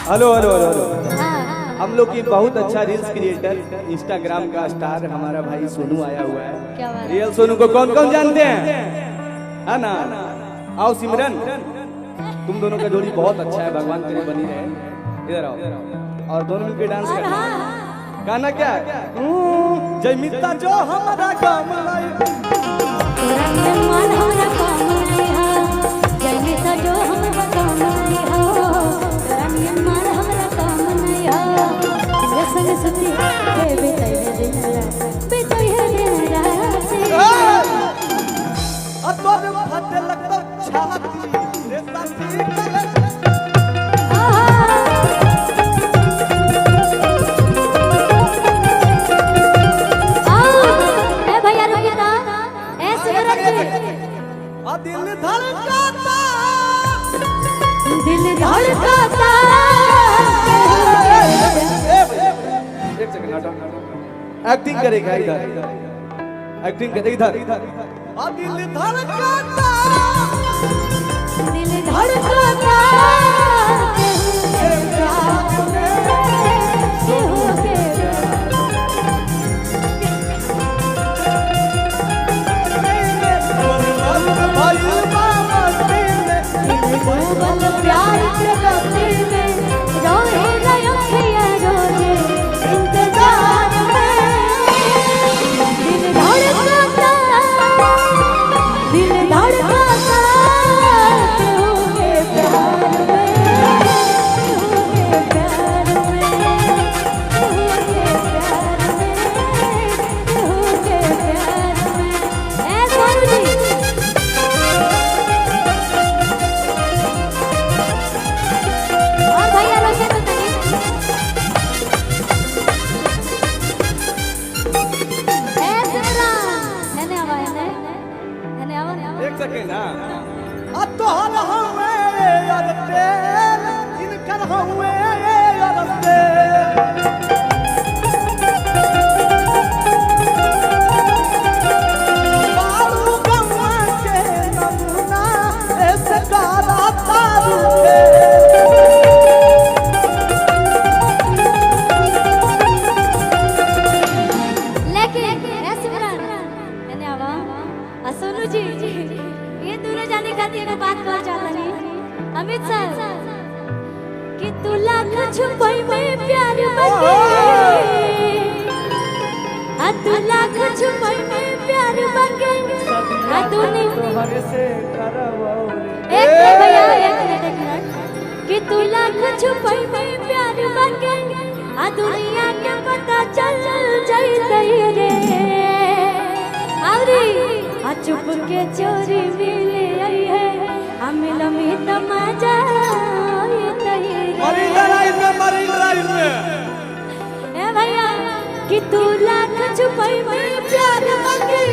Hello hello hello hello. हम लोग की बहुत अच्छा रील्स क्रिएटर इंस्टाग्राम का स्टार हमारा भाई सोनू आया हुआ है। क्या बात है? रियल सोनू को कौन कौन जानते हैं, है ना? आओ सिमरन, तुम दोनों का जोड़ी बहुत अच्छा है, भगवान तेरे बनी रहे। इधर आओ और दोनों मिलकर डांस करना। गाना क्या है? जय मित्ता जो हमारा काम लाई। तोरा नियन मान हमरा काम नहीं हा, जय मित्ता जो हमरा काम नहीं हा। तोरा नियन मान हमरा काम नहीं हा। तेरे संग सुती हे बेतई दिन रात, बेतई है दिन रात। अब तो फटे लगता छाती रे साथी। दिल धड़काता, दिल धड़काता। एक सेकंड एक्टिंग करेगा इधर, एक्टिंग करे इधर। दिल धड़काता, दिल धड़काता। प्यार के कब्जे में रोए लयखिया रोजे इंतजार में। दिल धड़काता, दिल धड़काता। तू के प्यार में, तू के प्यार में, तू के प्यार में, तू के प्यार में। ए सोनू जी एक सेकंड। अब तो हल हमें यार तेल इनकर हमें यार बालू गवा के नमूना ऐसे काला तारू के। सोनू जी ये दोनों जाने खातिर को बात कर चाहता नहीं अमित सर कि तू लाख छुपाई में प्यार बगे। आ तू लाख छुपाई में प्यार बगे। आ तूने हरे से करवाओ रे। एक भैया एक मिनट कि तू लाख छुपाई में प्यार बगे। आ दुनिया के पता चल जाई रे। आवरी आ चुप के चोरी मिले आई है, हमें लमी तमाजा मरी लड़ाई में, मरी लड़ाई में। ए भैया कि तू लाख छुपाई में प्यार बगे।